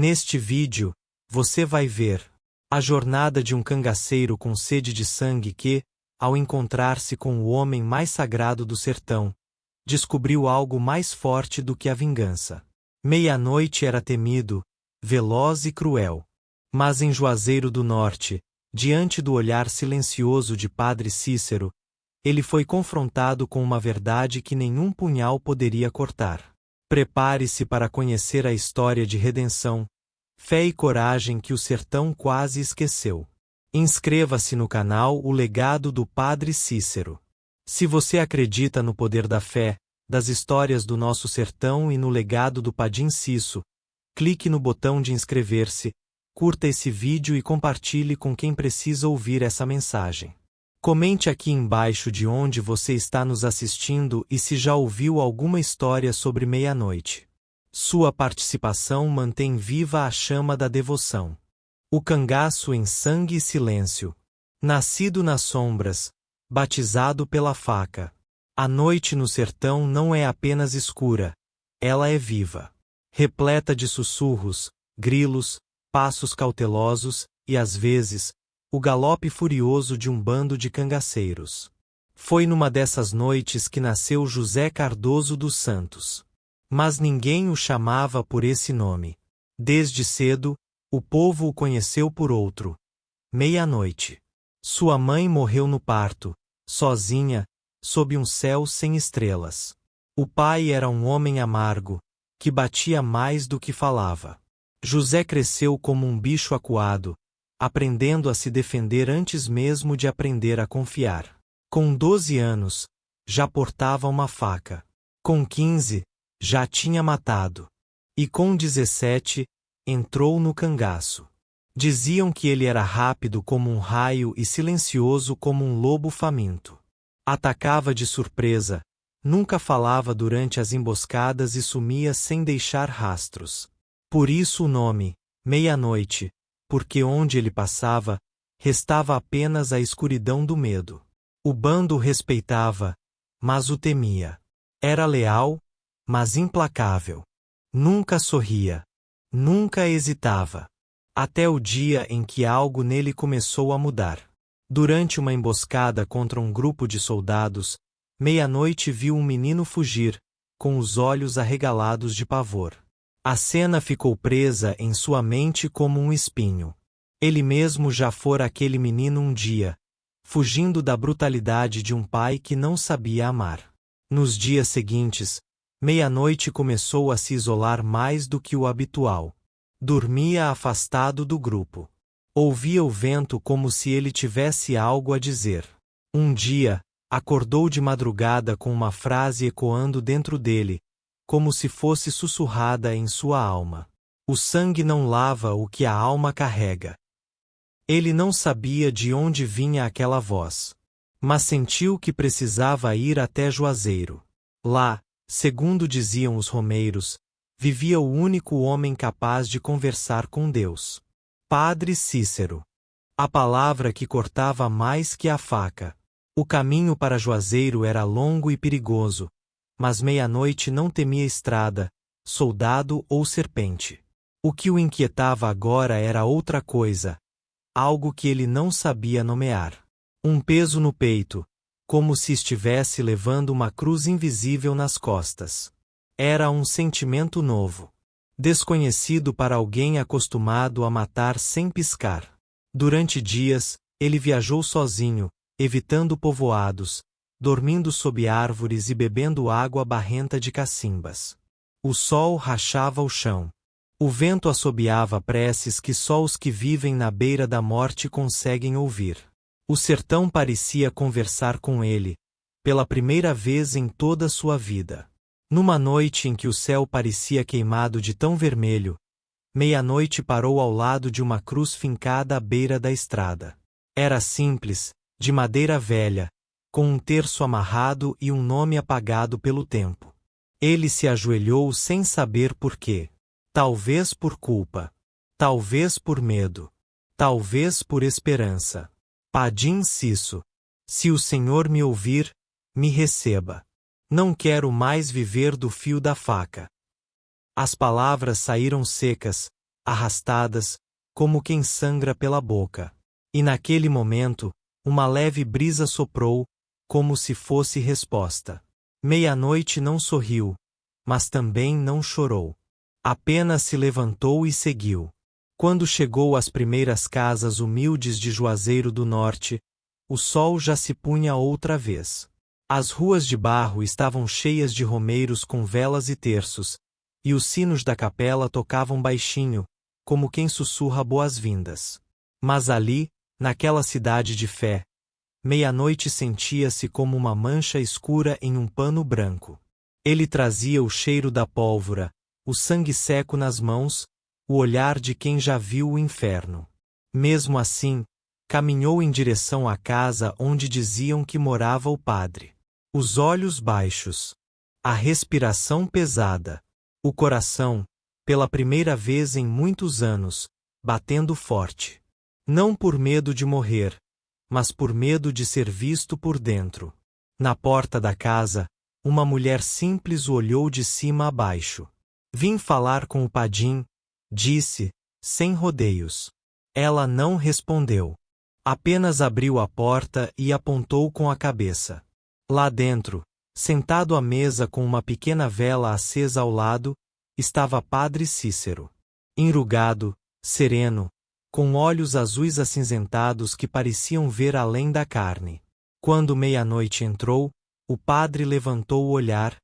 Neste vídeo, você vai ver a jornada de um cangaceiro com sede de sangue que, ao encontrar-se com o homem mais sagrado do sertão, descobriu algo mais forte do que a vingança. Meia-noite era temido, veloz e cruel. Mas em Juazeiro do Norte, diante do olhar silencioso de Padre Cícero, ele foi confrontado com uma verdade que nenhum punhal poderia cortar. Prepare-se para conhecer a história de redenção, fé e coragem que o sertão quase esqueceu. Inscreva-se no canal O Legado do Padre Cícero. Se você acredita no poder da fé, das histórias do nosso sertão e no legado do Padim Cisso, clique no botão de inscrever-se, curta esse vídeo e compartilhe com quem precisa ouvir essa mensagem. Comente aqui embaixo de onde você está nos assistindo e se já ouviu alguma história sobre meia-noite. Sua participação mantém viva a chama da devoção. O cangaço em sangue e silêncio. Nascido nas sombras, batizado pela faca. A noite no sertão não é apenas escura, ela é viva. Repleta de sussurros, grilos, passos cautelosos e, às vezes, o galope furioso de um bando de cangaceiros. Foi numa dessas noites que nasceu José Cardoso dos Santos. Mas ninguém o chamava por esse nome. Desde cedo, o povo o conheceu por outro. Meia-noite. Sua mãe morreu no parto, sozinha, sob um céu sem estrelas. O pai era um homem amargo, que batia mais do que falava. José cresceu como um bicho acuado, aprendendo a se defender antes mesmo de aprender a confiar. Com 12 anos, já portava uma faca. Com 15, já tinha matado. E com 17, entrou no cangaço. Diziam que ele era rápido como um raio e silencioso como um lobo faminto. Atacava de surpresa, nunca falava durante as emboscadas e sumia sem deixar rastros. Por isso o nome, Meia-Noite, porque onde ele passava, restava apenas a escuridão do medo. O bando o respeitava, mas o temia. Era leal, mas implacável. Nunca sorria. Nunca hesitava. Até o dia em que algo nele começou a mudar. Durante uma emboscada contra um grupo de soldados, Meia-Noite viu um menino fugir, com os olhos arregalados de pavor. A cena ficou presa em sua mente como um espinho. Ele mesmo já fora aquele menino um dia, fugindo da brutalidade de um pai que não sabia amar. Nos dias seguintes, Meia-Noite começou a se isolar mais do que o habitual. Dormia afastado do grupo. Ouvia o vento como se ele tivesse algo a dizer. Um dia, acordou de madrugada com uma frase ecoando dentro dele, como se fosse sussurrada em sua alma. O sangue não lava o que a alma carrega. Ele não sabia de onde vinha aquela voz, mas sentiu que precisava ir até Juazeiro. Lá, segundo diziam os romeiros, vivia o único homem capaz de conversar com Deus. Padre Cícero. A palavra que cortava mais que a faca. O caminho para Juazeiro era longo e perigoso, mas Meia-Noite não temia estrada, soldado ou serpente. O que o inquietava agora era outra coisa, algo que ele não sabia nomear. Um peso no peito, como se estivesse levando uma cruz invisível nas costas. Era um sentimento novo, desconhecido para alguém acostumado a matar sem piscar. Durante dias, ele viajou sozinho, evitando povoados, dormindo sob árvores e bebendo água barrenta de cacimbas. O sol rachava o chão. O vento assobiava preces que só os que vivem na beira da morte conseguem ouvir. O sertão parecia conversar com ele, pela primeira vez em toda sua vida. Numa noite em que o céu parecia queimado de tão vermelho, Meia-Noite parou ao lado de uma cruz fincada à beira da estrada. Era simples, de madeira velha, com um terço amarrado e um nome apagado pelo tempo. Ele se ajoelhou sem saber por quê. Talvez por culpa. Talvez por medo. Talvez por esperança. Padim Cisso. Se o Senhor me ouvir, me receba. Não quero mais viver do fio da faca. As palavras saíram secas, arrastadas, como quem sangra pela boca. E naquele momento, uma leve brisa soprou, como se fosse resposta. Meia-noite não sorriu, mas também não chorou. Apenas se levantou e seguiu. Quando chegou às primeiras casas humildes de Juazeiro do Norte, o sol já se punha outra vez. As ruas de barro estavam cheias de romeiros com velas e terços, e os sinos da capela tocavam baixinho, como quem sussurra boas-vindas. Mas ali, naquela cidade de fé, meia-noite sentia-se como uma mancha escura em um pano branco. Ele trazia o cheiro da pólvora, o sangue seco nas mãos, o olhar de quem já viu o inferno. Mesmo assim, caminhou em direção à casa onde diziam que morava o padre. Os olhos baixos, a respiração pesada, o coração, pela primeira vez em muitos anos, batendo forte. Não por medo de morrer, mas por medo de ser visto por dentro. Na porta da casa, uma mulher simples o olhou de cima a baixo. Vim falar com o Padim, disse, sem rodeios. Ela não respondeu. Apenas abriu a porta e apontou com a cabeça. Lá dentro, sentado à mesa com uma pequena vela acesa ao lado, estava Padre Cícero. Enrugado, sereno, com olhos azuis acinzentados que pareciam ver além da carne. Quando meia-noite entrou, o padre levantou o olhar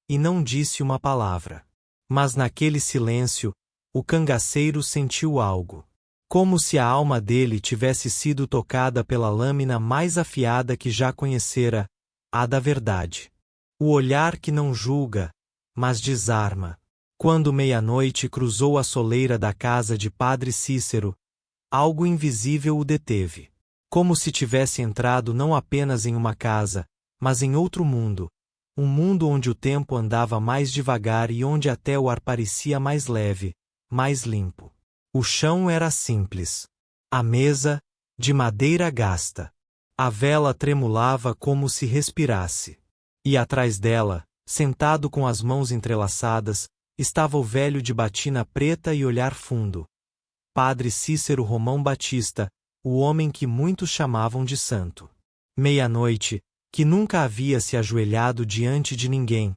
e não disse uma palavra. Mas naquele silêncio, o cangaceiro sentiu algo. Como se a alma dele tivesse sido tocada pela lâmina mais afiada que já conhecera, a da verdade. O olhar que não julga, mas desarma. Quando meia-noite cruzou a soleira da casa de Padre Cícero, algo invisível o deteve. Como se tivesse entrado não apenas em uma casa, mas em outro mundo. Um mundo onde o tempo andava mais devagar e onde até o ar parecia mais leve, mais limpo. O chão era simples. A mesa, de madeira gasta. A vela tremulava como se respirasse. E atrás dela, sentado com as mãos entrelaçadas, estava o velho de batina preta e olhar fundo. Padre Cícero Romão Batista, o homem que muitos chamavam de santo. Meia-noite, que nunca havia se ajoelhado diante de ninguém,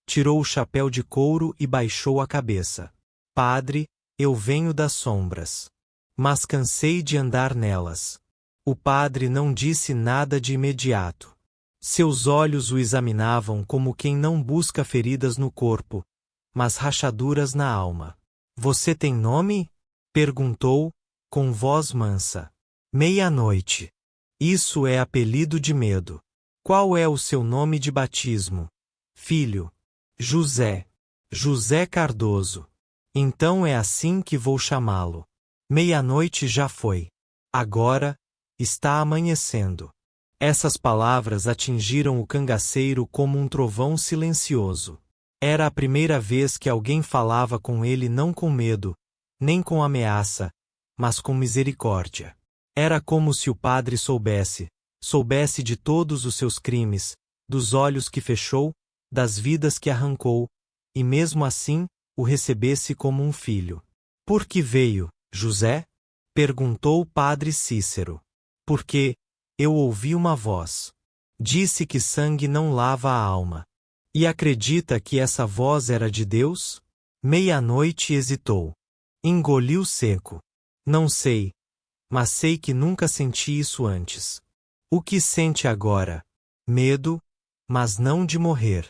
tirou o chapéu de couro e baixou a cabeça. Padre, eu venho das sombras. Mas cansei de andar nelas. O padre não disse nada de imediato. Seus olhos o examinavam como quem não busca feridas no corpo, mas rachaduras na alma. Você tem nome? Perguntou, com voz mansa. Meia-noite. Isso é apelido de medo. Qual é o seu nome de batismo? Filho. José. José Cardoso. Então é assim que vou chamá-lo. Meia-noite já foi. Agora, está amanhecendo. Essas palavras atingiram o cangaceiro como um trovão silencioso. Era a primeira vez que alguém falava com ele não com medo, nem com ameaça, mas com misericórdia. Era como se o padre soubesse de todos os seus crimes, dos olhos que fechou, das vidas que arrancou, e mesmo assim, o recebesse como um filho. Por que veio, José? Perguntou o padre Cícero. Porque eu ouvi uma voz. Disse que sangue não lava a alma. E acredita que essa voz era de Deus? Meia-noite hesitou. Engoliu seco. Não sei, mas sei que nunca senti isso antes. O que sente agora? Medo, mas não de morrer.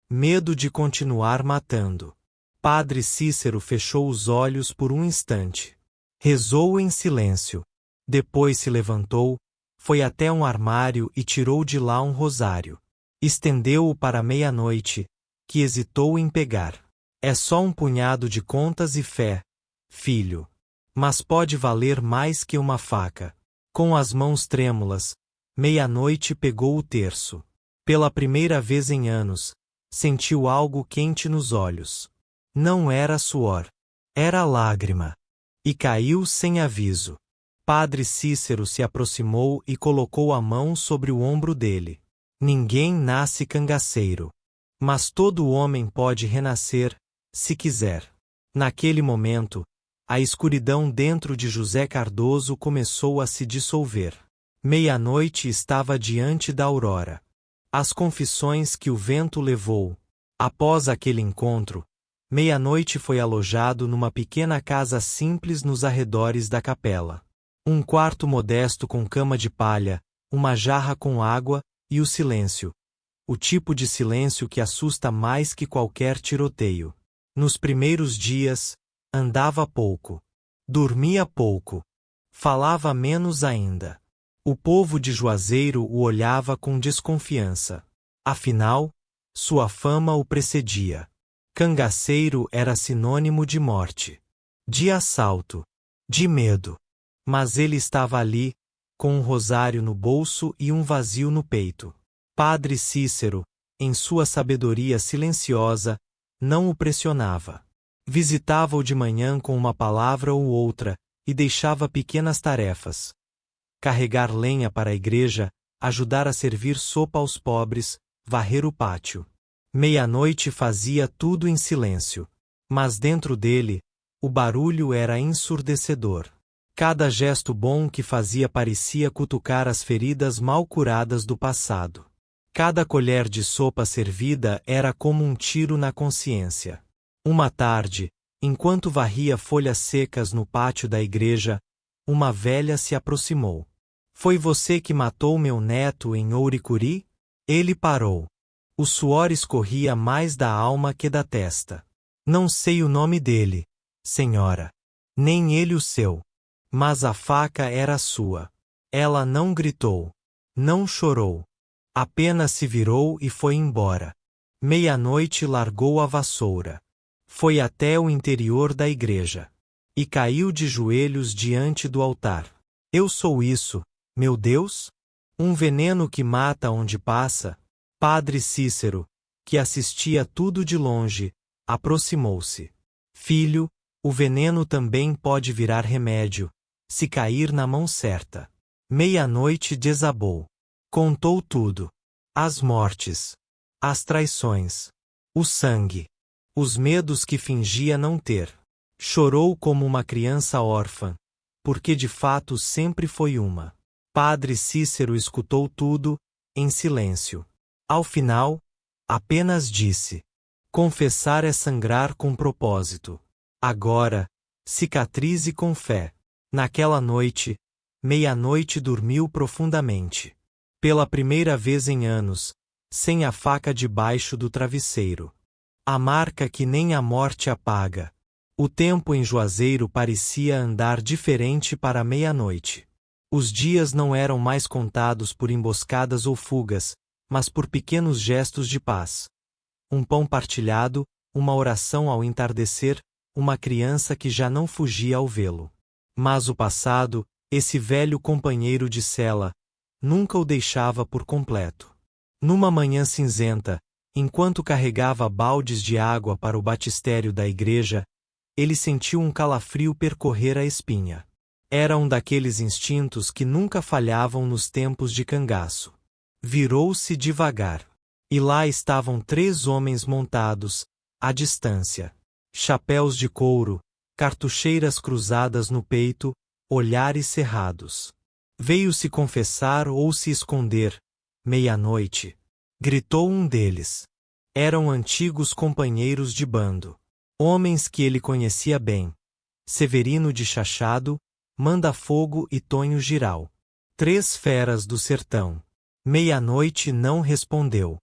Medo de continuar matando. Padre Cícero fechou os olhos por um instante. Rezou em silêncio. Depois se levantou, foi até um armário e tirou de lá um rosário. Estendeu-o para meia-noite, que hesitou em pegar. É só um punhado de contas e fé, filho. Mas pode valer mais que uma faca. Com as mãos trêmulas, meia-noite pegou o terço. Pela primeira vez em anos, sentiu algo quente nos olhos. Não era suor. Era lágrima. E caiu sem aviso. Padre Cícero se aproximou e colocou a mão sobre o ombro dele. Ninguém nasce cangaceiro. Mas todo homem pode renascer, se quiser. Naquele momento, A escuridão dentro de José Cardoso começou a se dissolver. Meia-noite estava diante da aurora. As confissões que o vento levou. Após aquele encontro, Meia-noite foi alojado numa pequena casa simples nos arredores da capela. Um quarto modesto com cama de palha, uma jarra com água e o silêncio. O tipo de silêncio que assusta mais que qualquer tiroteio. Nos primeiros dias, andava pouco. Dormia pouco. Falava menos ainda. O povo de Juazeiro o olhava com desconfiança. Afinal, sua fama o precedia. Cangaceiro era sinônimo de morte, de assalto, de medo. Mas ele estava ali, com um rosário no bolso e um vazio no peito. Padre Cícero, em sua sabedoria silenciosa, não o pressionava. Visitava-o de manhã com uma palavra ou outra, e deixava pequenas tarefas. Carregar lenha para a igreja, ajudar a servir sopa aos pobres, varrer o pátio. Meia-noite fazia tudo em silêncio. Mas dentro dele, o barulho era ensurdecedor. Cada gesto bom que fazia parecia cutucar as feridas mal curadas do passado. Cada colher de sopa servida era como um tiro na consciência. Uma tarde, enquanto varria folhas secas no pátio da igreja, uma velha se aproximou. Foi você que matou meu neto em Ouricuri? Ele parou. O suor escorria mais da alma que da testa. Não sei o nome dele, senhora. Nem ele o seu. Mas a faca era sua. Ela não gritou. Não chorou. Apenas se virou e foi embora. Meia-noite largou a vassoura. Foi até o interior da igreja. E caiu de joelhos diante do altar. Eu sou isso, meu Deus? Um veneno que mata onde passa? Padre Cícero, que assistia tudo de longe, aproximou-se. Filho, o veneno também pode virar remédio, se cair na mão certa. Meia-noite desabou. Contou tudo. As mortes. As traições. O sangue. Os medos que fingia não ter. Chorou como uma criança órfã, porque de fato sempre foi uma. Padre Cícero escutou tudo, em silêncio. Ao final, apenas disse: confessar é sangrar com propósito. Agora, cicatrize com fé. Naquela noite, meia-noite dormiu profundamente. Pela primeira vez em anos, sem a faca debaixo do travesseiro. A marca que nem a morte apaga. O tempo em Juazeiro parecia andar diferente para a meia-noite. Os dias não eram mais contados por emboscadas ou fugas, mas por pequenos gestos de paz. Um pão partilhado, uma oração ao entardecer, uma criança que já não fugia ao vê-lo. Mas o passado, esse velho companheiro de cela, nunca o deixava por completo. Numa manhã cinzenta, enquanto carregava baldes de água para o batistério da igreja, ele sentiu um calafrio percorrer a espinha. Era um daqueles instintos que nunca falhavam nos tempos de cangaço. Virou-se devagar. E lá estavam 3 homens montados, à distância. Chapéus de couro, cartucheiras cruzadas no peito, olhares cerrados. Veio se confessar ou se esconder, meia-noite. Gritou um deles. Eram antigos companheiros de bando. Homens que ele conhecia bem. Severino de Chachado, Manda-Fogo e Tonho Giral. 3 feras do sertão. Meia-noite não respondeu.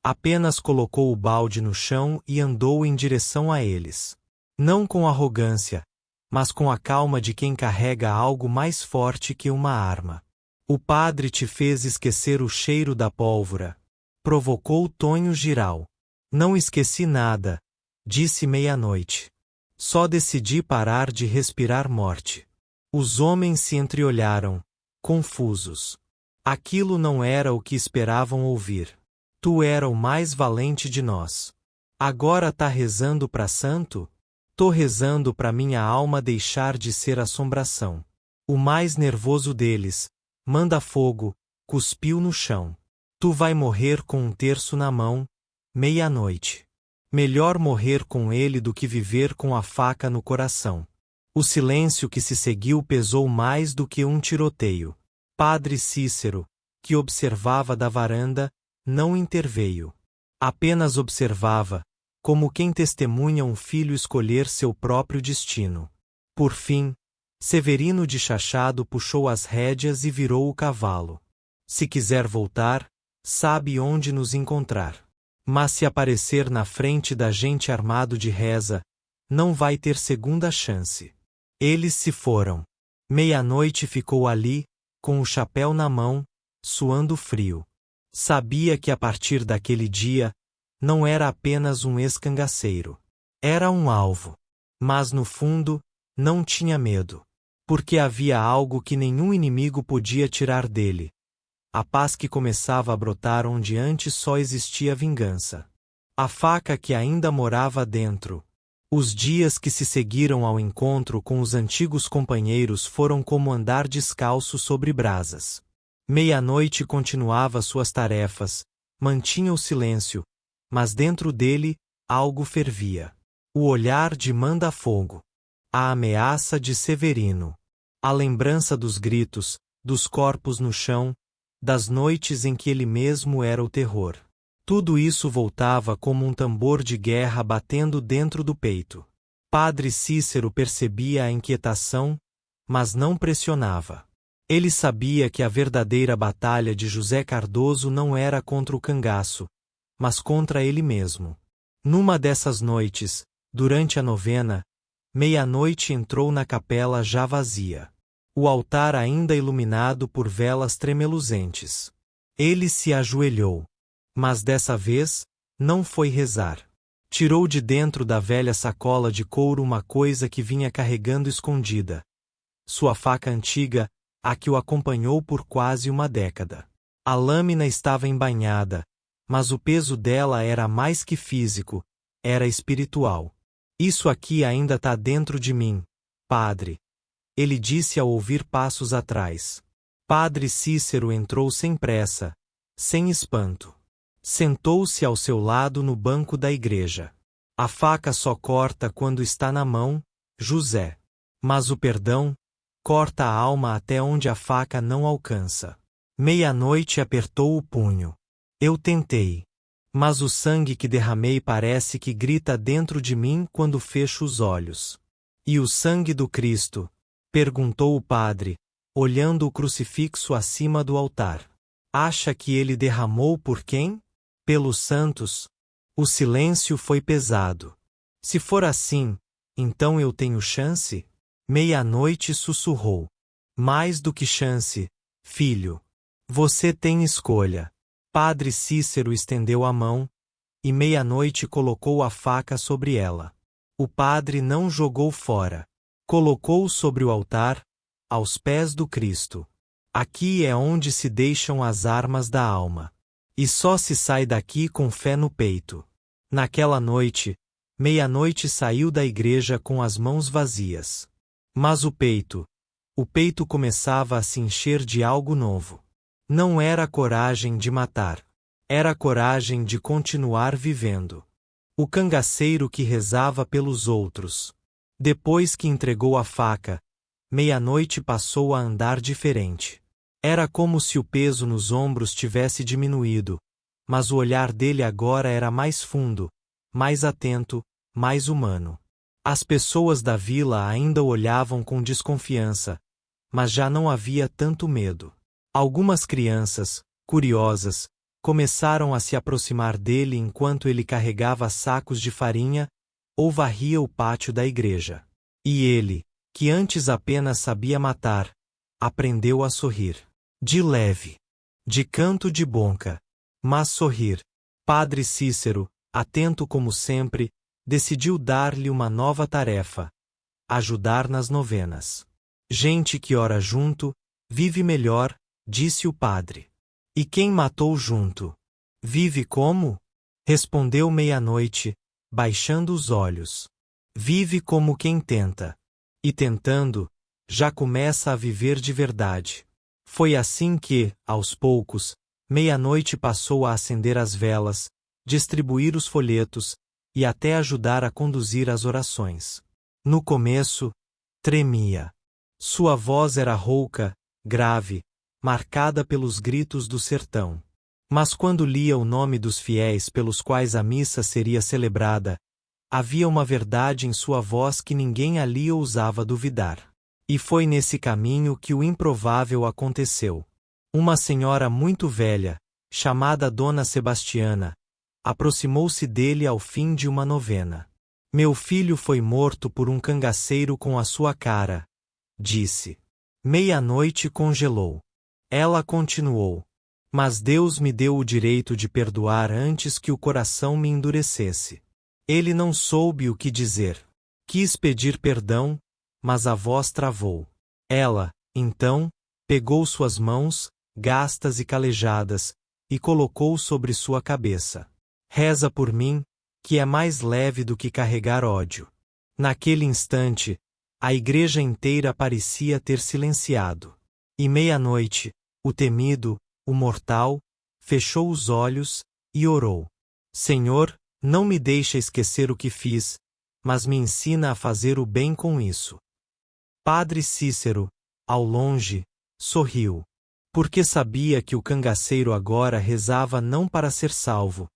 Apenas colocou o balde no chão e andou em direção a eles. Não com arrogância, mas com a calma de quem carrega algo mais forte que uma arma. O padre te fez esquecer o cheiro da pólvora. Provocou Tonho Giral. Não esqueci nada, disse meia-noite. Só decidi parar de respirar morte. Os homens se entreolharam, confusos. Aquilo não era o que esperavam ouvir. Tu era o mais valente de nós. Agora tá rezando pra santo? Tô rezando pra minha alma deixar de ser assombração. O mais nervoso deles, Manda-Fogo, cuspiu no chão. Tu vai morrer com um terço na mão, meia-noite. Melhor morrer com ele do que viver com a faca no coração. O silêncio que se seguiu pesou mais do que um tiroteio. Padre Cícero, que observava da varanda, não interveio. Apenas observava, como quem testemunha um filho escolher seu próprio destino. Por fim, Severino de Chachado puxou as rédeas e virou o cavalo. Se quiser voltar, sabe onde nos encontrar. Mas se aparecer na frente da gente armado de reza, não vai ter segunda chance. Eles se foram. Meia-noite ficou ali, com o chapéu na mão, suando frio. Sabia que a partir daquele dia, não era apenas um ex-cangaceiro. Era um alvo. Mas no fundo, não tinha medo. Porque havia algo que nenhum inimigo podia tirar dele. A paz que começava a brotar onde antes só existia vingança. A faca que ainda morava dentro. Os dias que se seguiram ao encontro com os antigos companheiros foram como andar descalço sobre brasas. Meia-noite continuava suas tarefas, mantinha o silêncio, mas dentro dele, algo fervia. O olhar de manda-fogo. A ameaça de Severino. A lembrança dos gritos, dos corpos no chão, das noites em que ele mesmo era o terror. Tudo isso voltava como um tambor de guerra batendo dentro do peito. Padre Cícero percebia a inquietação, mas não pressionava. Ele sabia que a verdadeira batalha de José Cardoso não era contra o cangaço, mas contra ele mesmo. Numa dessas noites, durante a novena, meia-noite entrou na capela já vazia. O altar ainda iluminado por velas tremeluzentes. Ele se ajoelhou. Mas dessa vez, não foi rezar. Tirou de dentro da velha sacola de couro uma coisa que vinha carregando escondida. Sua faca antiga, a que o acompanhou por quase uma década. A lâmina estava embainhada, mas o peso dela era mais que físico, era espiritual. Isso aqui ainda tá dentro de mim, padre. Ele disse ao ouvir passos atrás. Padre Cícero entrou sem pressa, sem espanto. Sentou-se ao seu lado no banco da igreja. A faca só corta quando está na mão, José. Mas o perdão corta a alma até onde a faca não alcança. Meia-noite apertou o punho. Eu tentei. Mas o sangue que derramei parece que grita dentro de mim quando fecho os olhos. E o sangue do Cristo? Perguntou o padre, olhando o crucifixo acima do altar. Acha que ele derramou por quem? Pelos santos? O silêncio foi pesado. Se for assim, então eu tenho chance? Meia-noite sussurrou. Mais do que chance, filho. Você tem escolha. Padre Cícero estendeu a mão, e meia-noite colocou a faca sobre ela. O padre não jogou fora. Colocou sobre o altar, aos pés do Cristo. Aqui é onde se deixam as armas da alma. E só se sai daqui com fé no peito. Naquela noite, meia-noite saiu da igreja com as mãos vazias. Mas o peito começava a se encher de algo novo. Não era coragem de matar. Era coragem de continuar vivendo. O cangaceiro que rezava pelos outros. Depois que entregou a faca, meia-noite passou a andar diferente. Era como se o peso nos ombros tivesse diminuído, mas o olhar dele agora era mais fundo, mais atento, mais humano. As pessoas da vila ainda o olhavam com desconfiança, mas já não havia tanto medo. Algumas crianças, curiosas, começaram a se aproximar dele enquanto ele carregava sacos de farinha ou varria o pátio da igreja. E ele, que antes apenas sabia matar, aprendeu a sorrir. De leve. De canto de boca. Mas sorrir. Padre Cícero, atento como sempre, decidiu dar-lhe uma nova tarefa: ajudar nas novenas. Gente que ora junto, vive melhor, disse o padre. E quem matou junto? Vive como? Respondeu meia-noite, baixando os olhos. Vive como quem tenta. E tentando, já começa a viver de verdade. Foi assim que, aos poucos, meia-noite passou a acender as velas, distribuir os folhetos, e até ajudar a conduzir as orações. No começo, Tremia. Sua voz era rouca, grave, marcada pelos gritos do sertão. Mas quando lia o nome dos fiéis pelos quais a missa seria celebrada, havia uma verdade em sua voz que ninguém ali ousava duvidar. E foi nesse caminho que o improvável aconteceu. Uma senhora muito velha, chamada Dona Sebastiana, aproximou-se dele ao fim de uma novena. Meu filho foi morto por um cangaceiro com a sua cara, disse. Meia-noite congelou. Ela continuou. Mas Deus me deu o direito de perdoar antes que o coração me endurecesse. Ele não soube o que dizer. Quis pedir perdão, mas a voz travou. Ela, então, pegou suas mãos, gastas e calejadas, e colocou sobre sua cabeça. Reza por mim, que é mais leve do que carregar ódio. Naquele instante, a igreja inteira parecia ter silenciado. E meia-noite, o temido, o mortal, fechou os olhos e orou. Senhor, não me deixa esquecer o que fiz, mas me ensina a fazer o bem com isso. Padre Cícero, ao longe, sorriu. Porque sabia que o cangaceiro agora rezava não para ser salvo,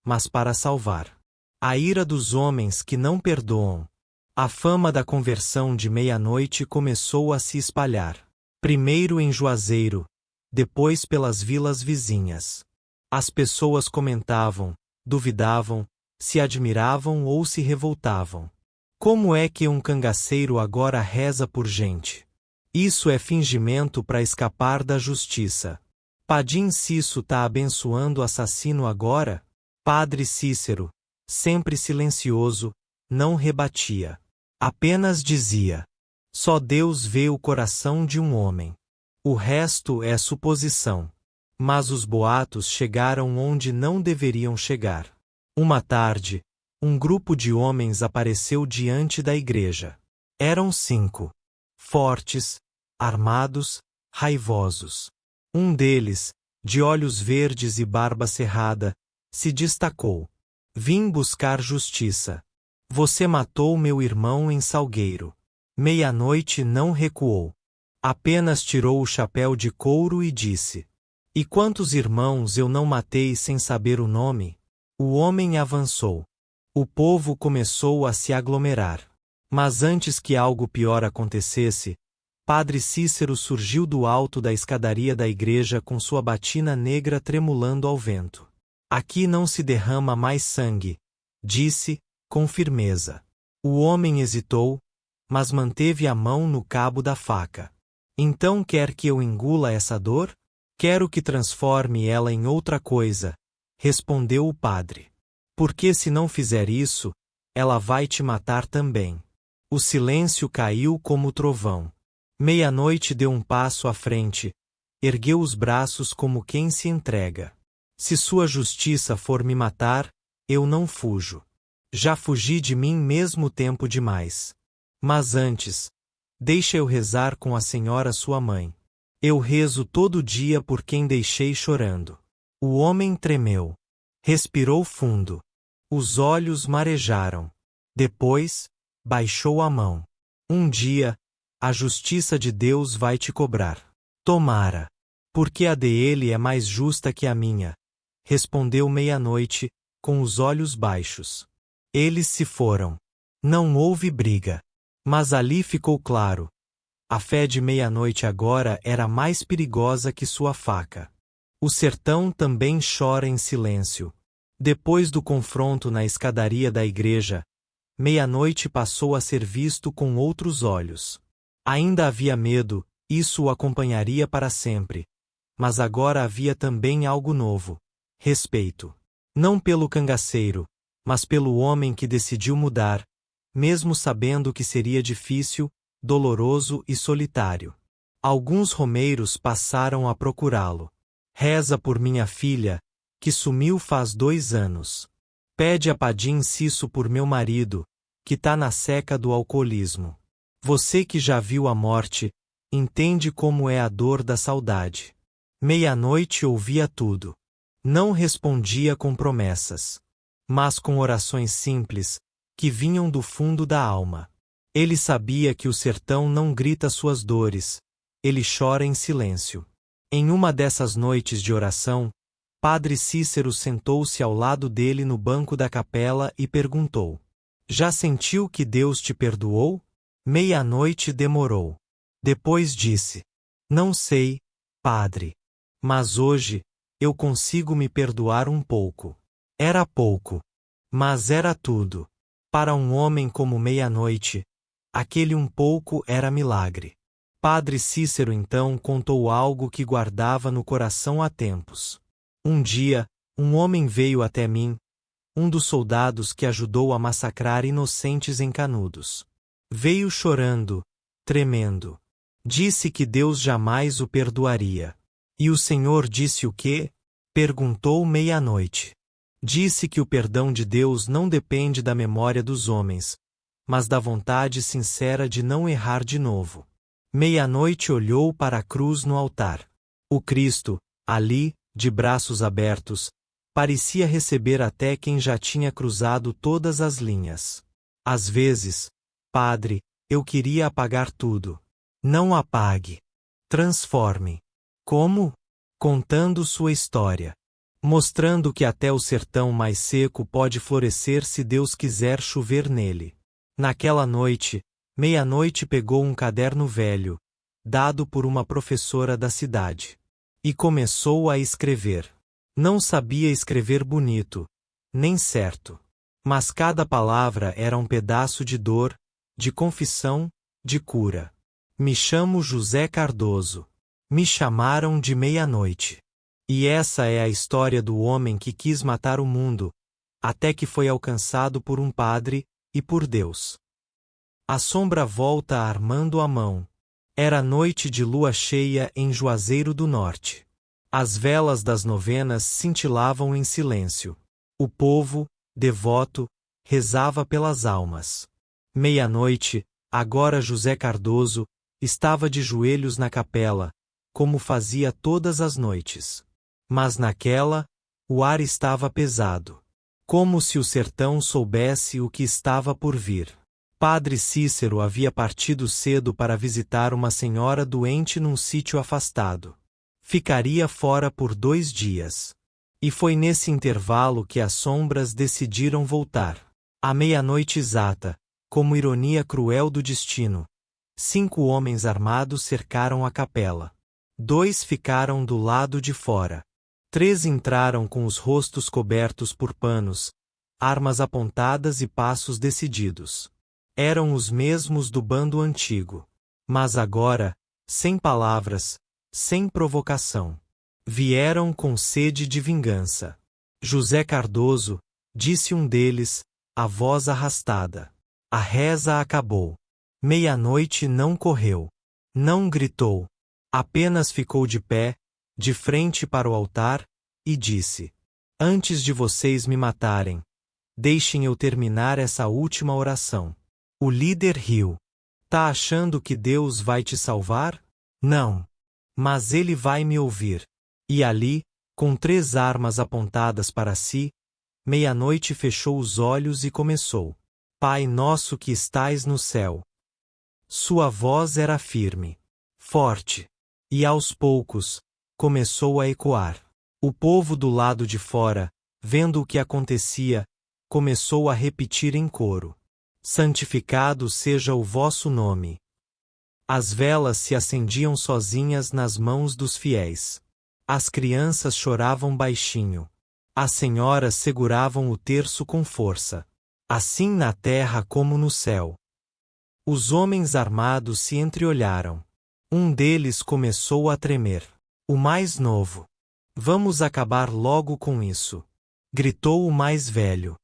mas para salvar. A ira dos homens que não perdoam. A fama da conversão de meia-noite começou a se espalhar. Primeiro em Juazeiro, depois pelas vilas vizinhas. As pessoas comentavam, duvidavam, se admiravam ou se revoltavam. Como é que um cangaceiro agora reza por gente? Isso é fingimento para escapar da justiça. Padim Cisso tá abençoando o assassino agora? Padre Cícero, sempre silencioso, não rebatia. Apenas dizia: só Deus vê o coração de um homem. O resto é suposição. Mas os boatos chegaram onde não deveriam chegar. Uma tarde, um grupo de homens apareceu diante da igreja. Eram 5. Fortes, armados, raivosos. Um deles, de olhos verdes e barba cerrada, se destacou. Vim buscar justiça. Você matou meu irmão em Salgueiro. Meia-noite não recuou. Apenas tirou o chapéu de couro e disse: e quantos irmãos eu não matei sem saber o nome? O homem avançou. O povo começou a se aglomerar. Mas antes que algo pior acontecesse, Padre Cícero surgiu do alto da escadaria da igreja com sua batina negra tremulando ao vento. Aqui não se derrama mais sangue, disse, com firmeza. O homem hesitou, mas manteve a mão no cabo da faca. Então quer que eu engula essa dor? Quero que transforme ela em outra coisa, respondeu o padre. Porque se não fizer isso, ela vai te matar também. O silêncio caiu como trovão. Meia-noite deu um passo à frente, ergueu os braços como quem se entrega. Se sua justiça for me matar, eu não fujo. Já fugi de mim mesmo tempo demais. Mas antes, deixa eu rezar com a senhora sua mãe. Eu rezo todo dia por quem deixei chorando. O homem tremeu. Respirou fundo. Os olhos marejaram. Depois, baixou a mão. Um dia, a justiça de Deus vai te cobrar. Tomara. Porque a dele é mais justa que a minha, respondeu meia-noite, com os olhos baixos. Eles se foram. Não houve briga. Mas ali ficou claro. A fé de meia-noite agora era mais perigosa que sua faca. O sertão também chora em silêncio. Depois do confronto na escadaria da igreja, meia-noite passou a ser visto com outros olhos. Ainda havia medo, isso o acompanharia para sempre. Mas agora havia também algo novo: respeito. Não pelo cangaceiro, mas pelo homem que decidiu mudar, mesmo sabendo que seria difícil, doloroso e solitário. Alguns romeiros passaram a procurá-lo. Reza por minha filha, que sumiu faz 2 anos. Pede a Padim Cisso por meu marido, que tá na seca do alcoolismo. Você que já viu a morte, entende como é a dor da saudade. Meia-noite ouvia tudo. Não respondia com promessas, mas com orações simples, que vinham do fundo da alma. Ele sabia que o sertão não grita suas dores, ele chora em silêncio. Em uma dessas noites de oração, Padre Cícero sentou-se ao lado dele no banco da capela e perguntou: Já sentiu que Deus te perdoou? Meia-noite demorou. Depois disse: Não sei, Padre. Mas hoje, eu consigo me perdoar um pouco. Era pouco. Mas era tudo. Para um homem como meia-noite, aquele um pouco era milagre. Padre Cícero então contou algo que guardava no coração há tempos. Um dia, um homem veio até mim, um dos soldados que ajudou a massacrar inocentes em Canudos. Veio chorando, tremendo. Disse que Deus jamais o perdoaria. E o Senhor disse o quê? Perguntou meia-noite. Disse que o perdão de Deus não depende da memória dos homens, mas da vontade sincera de não errar de novo. Meia-noite olhou para a cruz no altar. O Cristo, ali, de braços abertos, parecia receber até quem já tinha cruzado todas as linhas. Às vezes, Padre, eu queria apagar tudo. Não apague. Transforme. Como? Contando sua história. Mostrando que até o sertão mais seco pode florescer se Deus quiser chover nele. Naquela noite, meia-noite pegou um caderno velho, dado por uma professora da cidade. E começou a escrever. Não sabia escrever bonito, nem certo. Mas cada palavra era um pedaço de dor, de confissão, de cura. Me chamo José Cardoso. Me chamaram de meia-noite. E essa é a história do homem que quis matar o mundo, até que foi alcançado por um padre e por Deus. A sombra volta armando a mão. Era noite de lua cheia em Juazeiro do Norte. As velas das novenas cintilavam em silêncio. O povo, devoto, rezava pelas almas. Meia-noite, agora José Cardoso, estava de joelhos na capela, como fazia todas as noites. Mas naquela, o ar estava pesado. Como se o sertão soubesse o que estava por vir. Padre Cícero havia partido cedo para visitar uma senhora doente num sítio afastado. Ficaria fora por 2 dias. E foi nesse intervalo que as sombras decidiram voltar. À meia-noite exata, como ironia cruel do destino, 5 homens armados cercaram a capela. 2 ficaram do lado de fora. 3 entraram com os rostos cobertos por panos, armas apontadas e passos decididos. Eram os mesmos do bando antigo. Mas agora, sem palavras, sem provocação. Vieram com sede de vingança. José Cardoso, disse um deles, a voz arrastada. A reza acabou. Meia-noite não correu. Não gritou. Apenas ficou de pé, de frente para o altar, e disse: Antes de vocês me matarem, deixem eu terminar essa última oração. O líder riu. Tá achando que Deus vai te salvar? Não. Mas ele vai me ouvir. E ali, com 3 armas apontadas para si, meia-noite fechou os olhos e começou: Pai nosso que estais no céu. Sua voz era firme, forte. E aos poucos, começou a ecoar. O povo do lado de fora, vendo o que acontecia, começou a repetir em coro: Santificado seja o vosso nome. As velas se acendiam sozinhas nas mãos dos fiéis. As crianças choravam baixinho. As senhoras seguravam o terço com força. Assim na terra como no céu. Os homens armados se entreolharam. Um deles começou a tremer. O mais novo. Vamos acabar logo com isso. Gritou o mais velho.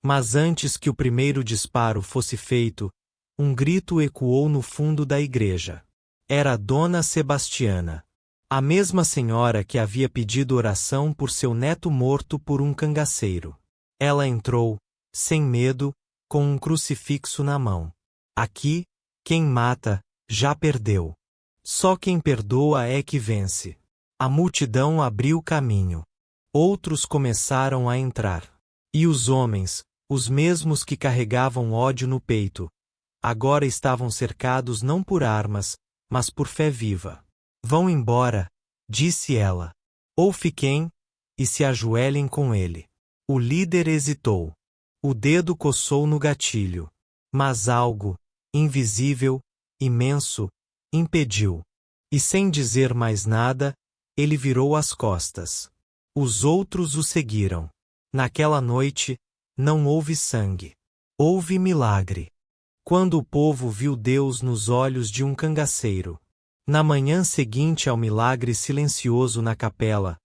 Mas antes que o primeiro disparo fosse feito, um grito ecoou no fundo da igreja. Era Dona Sebastiana. A mesma senhora que havia pedido oração por seu neto morto por um cangaceiro. Ela entrou, sem medo, com um crucifixo na mão. Aqui, quem mata, já perdeu. Só quem perdoa é que vence. A multidão abriu caminho. Outros começaram a entrar. E os homens, os mesmos que carregavam ódio no peito, Agora estavam cercados não por armas, mas por fé viva. Vão embora, disse ela. Ou fiquem, e se ajoelhem com ele. O líder hesitou. O dedo coçou no gatilho. Mas algo, invisível, imenso, impediu. E sem dizer mais nada, ele virou as costas. Os outros o seguiram. Naquela noite, não houve sangue. Houve milagre. Quando o povo viu Deus nos olhos de um cangaceiro. Na manhã seguinte ao milagre silencioso na capela,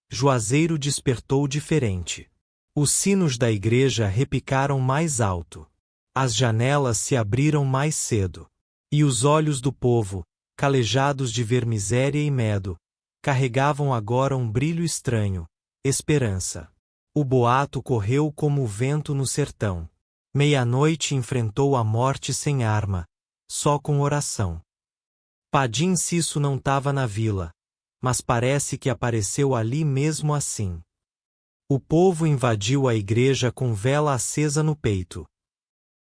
Juazeiro despertou diferente. Os sinos da igreja repicaram mais alto. As janelas se abriram mais cedo. E os olhos do povo, calejados de ver miséria e medo, carregavam agora um brilho estranho, esperança. O boato correu como o vento no sertão. Meia-noite enfrentou a morte sem arma, só com oração. Padim Cisso não estava na vila, mas parece que apareceu ali mesmo assim. O povo invadiu a igreja com vela acesa no peito.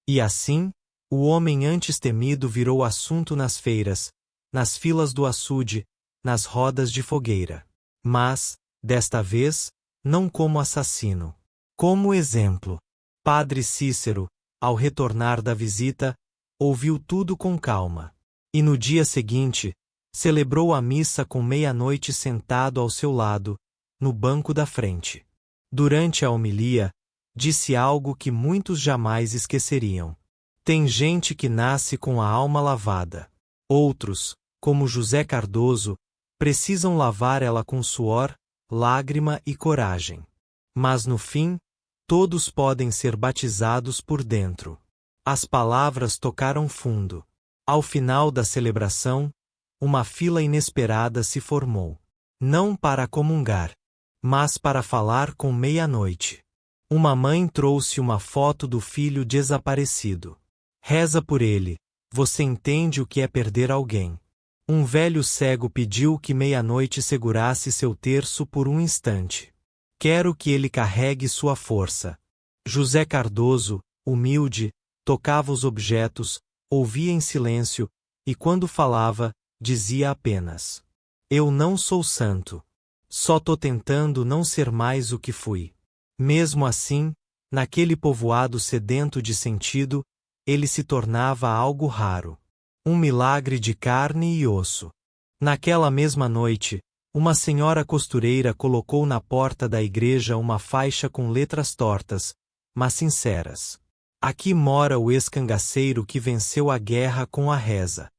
E assim, o homem antes temido virou assunto nas feiras, nas filas do açude, nas rodas de fogueira. Mas, desta vez, não como assassino. Como exemplo. Padre Cícero, ao retornar da visita, ouviu tudo com calma. E no dia seguinte, celebrou a missa com meia-noite sentado ao seu lado, no banco da frente. Durante a homilia, disse algo que muitos jamais esqueceriam. Tem gente que nasce com a alma lavada. Outros, como José Cardoso, precisam lavar ela com suor, lágrima e coragem. Mas no fim, todos podem ser batizados por dentro. As palavras tocaram fundo. Ao final da celebração, uma fila inesperada se formou. Não para comungar, mas para falar com meia-noite. Uma mãe trouxe uma foto do filho desaparecido. Reza por ele, você entende o que é perder alguém. Um velho cego pediu que meia-noite segurasse seu terço por um instante. Quero que ele carregue sua força. José Cardoso, humilde, tocava os objetos, ouvia em silêncio, e quando falava, dizia apenas: Eu não sou santo. Só tô tentando não ser mais o que fui. Mesmo assim, naquele povoado sedento de sentido, ele se tornava algo raro. Um milagre de carne e osso. Naquela mesma noite, uma senhora costureira colocou na porta da igreja uma faixa com letras tortas, mas sinceras. Aqui mora o ex-cangaceiro que venceu a guerra com a reza.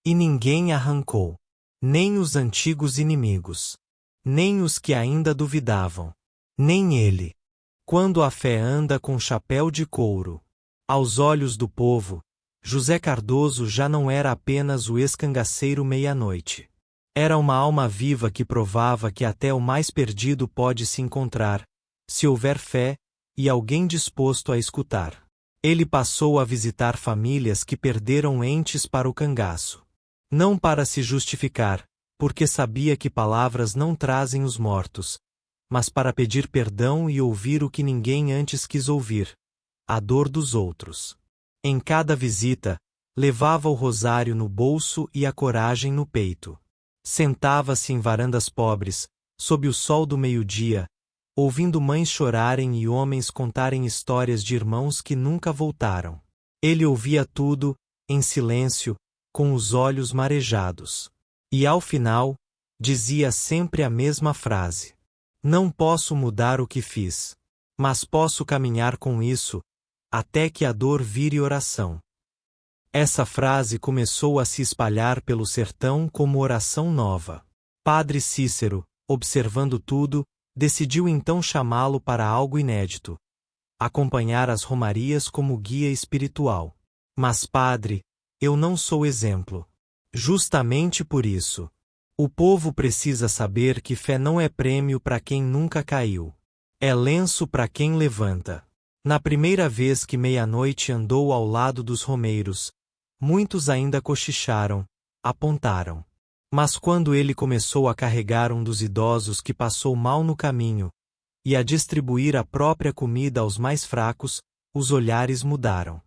E ninguém arrancou. Nem os antigos inimigos. Nem os que ainda duvidavam. Nem ele. Quando a fé anda com chapéu de couro. Aos olhos do povo, José Cardoso já não era apenas o ex-cangaceiro meia-noite. Era uma alma viva que provava que até o mais perdido pode se encontrar, se houver fé, e alguém disposto a escutar. Ele passou a visitar famílias que perderam entes para o cangaço. Não para se justificar, porque sabia que palavras não trazem os mortos, mas para pedir perdão e ouvir o que ninguém antes quis ouvir: a dor dos outros. Em cada visita, levava o rosário no bolso e a coragem no peito. Sentava-se em varandas pobres, sob o sol do meio-dia, ouvindo mães chorarem e homens contarem histórias de irmãos que nunca voltaram. Ele ouvia tudo, em silêncio, com os olhos marejados. E ao final, dizia sempre a mesma frase: Não posso mudar o que fiz, mas posso caminhar com isso, até que a dor vire oração. Essa frase começou a se espalhar pelo sertão como oração nova. Padre Cícero, observando tudo, decidiu então chamá-lo para algo inédito: acompanhar as romarias como guia espiritual. Mas, padre, eu não sou exemplo. Justamente por isso. O povo precisa saber que fé não é prêmio para quem nunca caiu. É lenço para quem levanta. Na primeira vez que meia-noite andou ao lado dos romeiros, muitos ainda cochicharam, apontaram. Mas quando ele começou a carregar um dos idosos que passou mal no caminho, e a distribuir a própria comida aos mais fracos, os olhares mudaram.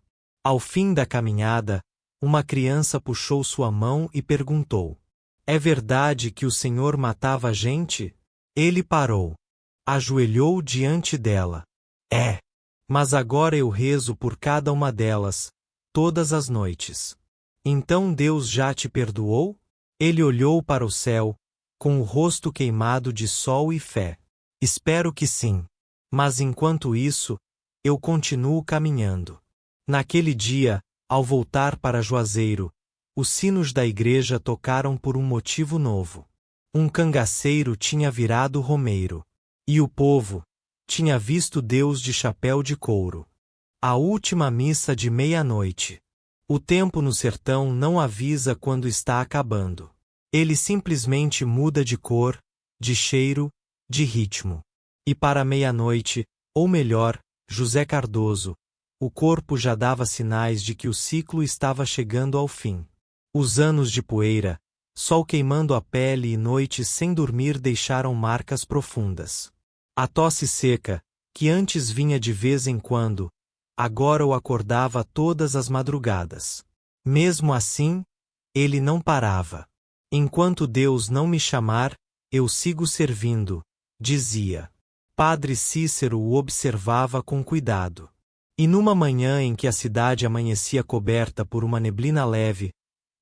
Ao fim da caminhada, uma criança puxou sua mão e perguntou: É verdade que o Senhor matava gente? Ele parou. Ajoelhou diante dela. É. Mas agora eu rezo por cada uma delas, todas as noites. Então Deus já te perdoou? Ele olhou para o céu, com o rosto queimado de sol e fé. Espero que sim. Mas enquanto isso, eu continuo caminhando. Naquele dia, ao voltar para Juazeiro, os sinos da igreja tocaram por um motivo novo. Um cangaceiro tinha virado romeiro. E o povo tinha visto Deus de chapéu de couro. A última missa de meia-noite. O tempo no sertão não avisa quando está acabando. Ele simplesmente muda de cor, de cheiro, de ritmo. E para meia-noite, ou melhor, José Cardoso, o corpo já dava sinais de que o ciclo estava chegando ao fim. Os anos de poeira, sol queimando a pele e noites sem dormir deixaram marcas profundas. A tosse seca, que antes vinha de vez em quando, agora o acordava todas as madrugadas. Mesmo assim, ele não parava. Enquanto Deus não me chamar, eu sigo servindo, dizia. Padre Cícero o observava com cuidado. E numa manhã em que a cidade amanhecia coberta por uma neblina leve,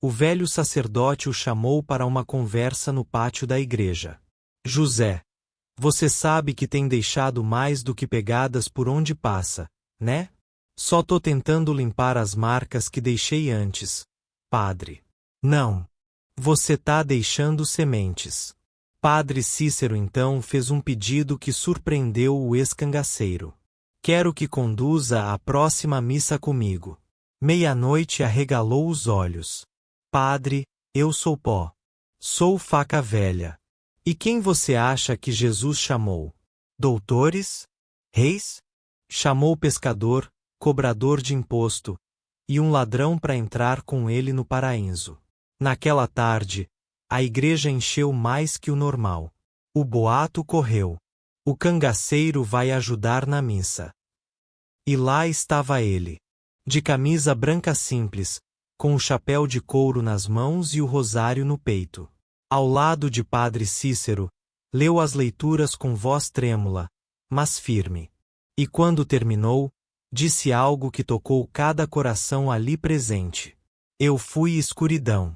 o velho sacerdote o chamou para uma conversa no pátio da igreja. José, você sabe que tem deixado mais do que pegadas por onde passa, né? Só tô tentando limpar as marcas que deixei antes, padre. Não. Você tá deixando sementes. Padre Cícero então fez um pedido que surpreendeu o ex-cangaceiro. Quero que conduza à próxima missa comigo. Meia-noite arregalou os olhos. Padre, eu sou pó. Sou faca velha. E quem você acha que Jesus chamou? Doutores? Reis? Chamou pescador, cobrador de imposto, e um ladrão para entrar com ele no paraíso. Naquela tarde, a igreja encheu mais que o normal. O boato correu. O cangaceiro vai ajudar na missa. E lá estava ele. De camisa branca simples, com o chapéu de couro nas mãos e o rosário no peito. Ao lado de Padre Cícero, leu as leituras com voz trêmula, mas firme. E quando terminou, disse algo que tocou cada coração ali presente. Eu fui escuridão.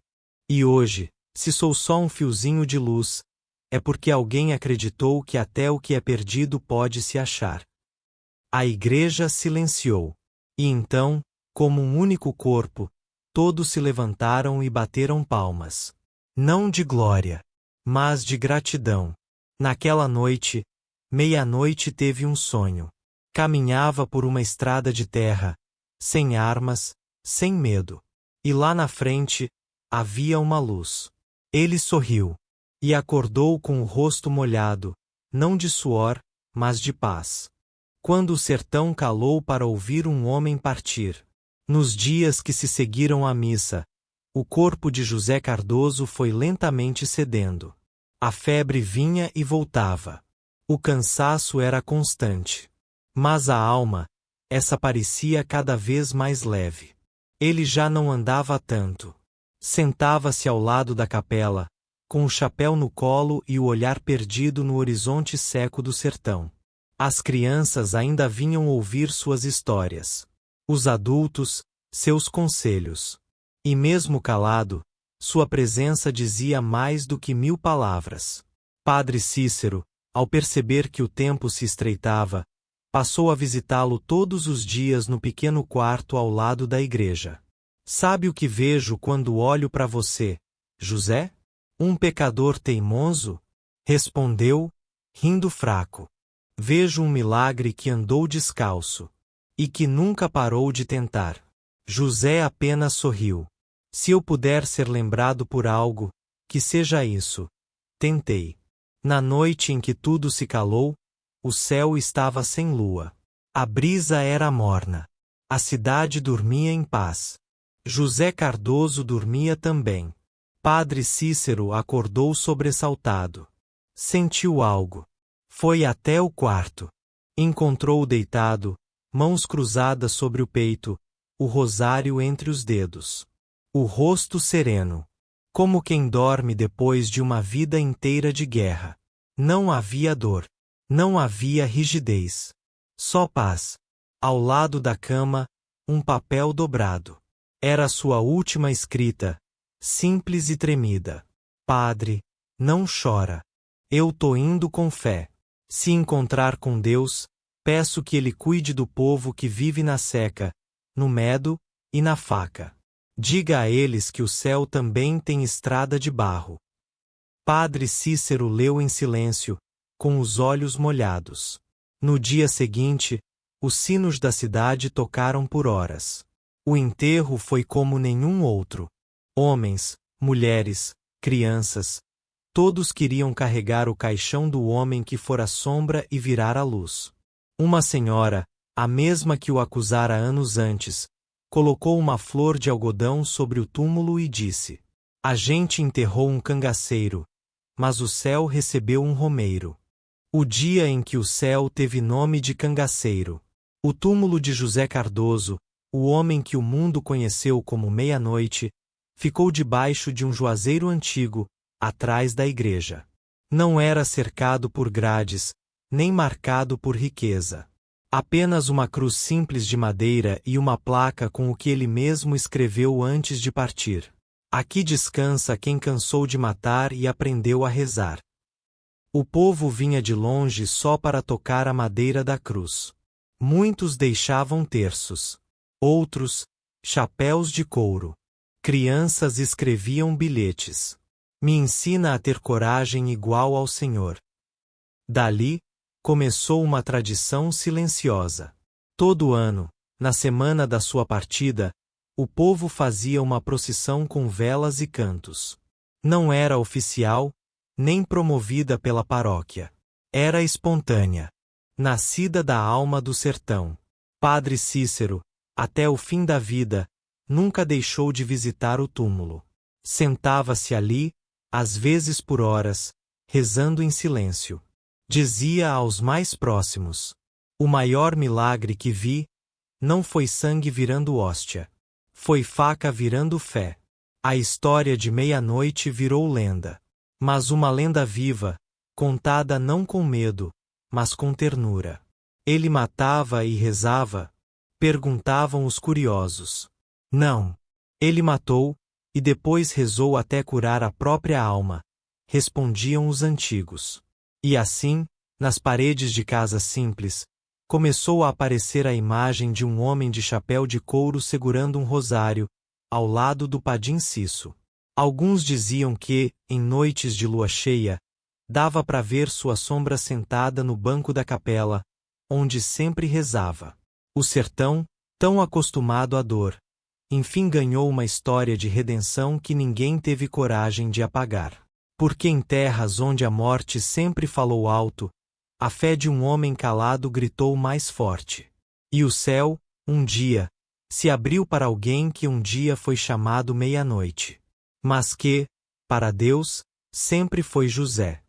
E hoje, se sou só um fiozinho de luz, é porque alguém acreditou que até o que é perdido pode se achar. A igreja silenciou. E então, como um único corpo, todos se levantaram e bateram palmas. Não de glória, mas de gratidão. Naquela noite, meia-noite teve um sonho. Caminhava por uma estrada de terra, sem armas, sem medo. E lá na frente, havia uma luz. Ele sorriu. E acordou com o rosto molhado, não de suor, mas de paz. Quando o sertão calou para ouvir um homem partir. Nos dias que se seguiram à missa, o corpo de José Cardoso foi lentamente cedendo. A febre vinha e voltava. O cansaço era constante. Mas a alma, essa parecia cada vez mais leve. Ele já não andava tanto. Sentava-se ao lado da capela, com o chapéu no colo e o olhar perdido no horizonte seco do sertão. As crianças ainda vinham ouvir suas histórias. Os adultos, seus conselhos. E mesmo calado, sua presença dizia mais do que 1000 palavras. Padre Cícero, ao perceber que o tempo se estreitava, passou a visitá-lo todos os dias no pequeno quarto ao lado da igreja. Sabe o que vejo quando olho para você, José? Um pecador teimoso? Respondeu, rindo fraco. Vejo um milagre que andou descalço. E que nunca parou de tentar. José apenas sorriu. Se eu puder ser lembrado por algo, que seja isso. Tentei. Na noite em que tudo se calou, o céu estava sem lua. A brisa era morna. A cidade dormia em paz. José Cardoso dormia também. Padre Cícero acordou sobressaltado. Sentiu algo. Foi até o quarto. Encontrou-o deitado, mãos cruzadas sobre o peito, o rosário entre os dedos. O rosto sereno, como quem dorme depois de uma vida inteira de guerra. Não havia dor. Não havia rigidez. Só paz. Ao lado da cama, um papel dobrado. Era sua última escrita, simples e tremida. Padre, não chora. Eu tô indo com fé. Se encontrar com Deus, peço que Ele cuide do povo que vive na seca, no medo e na faca. Diga a eles que o céu também tem estrada de barro. Padre Cícero leu em silêncio, com os olhos molhados. No dia seguinte, os sinos da cidade tocaram por horas. O enterro foi como nenhum outro. Homens, mulheres, crianças, todos queriam carregar o caixão do homem que fora sombra e virar a luz. Uma senhora, a mesma que o acusara anos antes, colocou uma flor de algodão sobre o túmulo e disse: "A gente enterrou um cangaceiro, mas o céu recebeu um romeiro." O dia em que o céu teve nome de cangaceiro. O túmulo de José Cardoso, o homem que o mundo conheceu como Meia-Noite, ficou debaixo de um juazeiro antigo, atrás da igreja. Não era cercado por grades, nem marcado por riqueza. Apenas uma cruz simples de madeira e uma placa com o que ele mesmo escreveu antes de partir. Aqui descansa quem cansou de matar e aprendeu a rezar. O povo vinha de longe só para tocar a madeira da cruz. Muitos deixavam terços. Outros, chapéus de couro. Crianças escreviam bilhetes. Me ensina a ter coragem igual ao Senhor. Dali, começou uma tradição silenciosa. Todo ano, na semana da sua partida, o povo fazia uma procissão com velas e cantos. Não era oficial, nem promovida pela paróquia. Era espontânea. Nascida da alma do sertão. Padre Cícero, até o fim da vida, nunca deixou de visitar o túmulo. Sentava-se ali, às vezes por horas, rezando em silêncio. Dizia aos mais próximos: "O maior milagre que vi não foi sangue virando hóstia. Foi faca virando fé." A história de Meia-Noite virou lenda. Mas uma lenda viva, contada não com medo, mas com ternura. Ele matava e rezava? Perguntavam os curiosos. Não. Ele matou, e depois rezou até curar a própria alma, respondiam os antigos. E assim, nas paredes de casas simples, começou a aparecer a imagem de um homem de chapéu de couro segurando um rosário, ao lado do Padim Cisso. Alguns diziam que, em noites de lua cheia, dava para ver sua sombra sentada no banco da capela, onde sempre rezava. O sertão, tão acostumado à dor, enfim ganhou uma história de redenção que ninguém teve coragem de apagar. Porque em terras onde a morte sempre falou alto, a fé de um homem calado gritou mais forte. E o céu, um dia, se abriu para alguém que um dia foi chamado Meia-Noite. Mas que, para Deus, sempre foi José.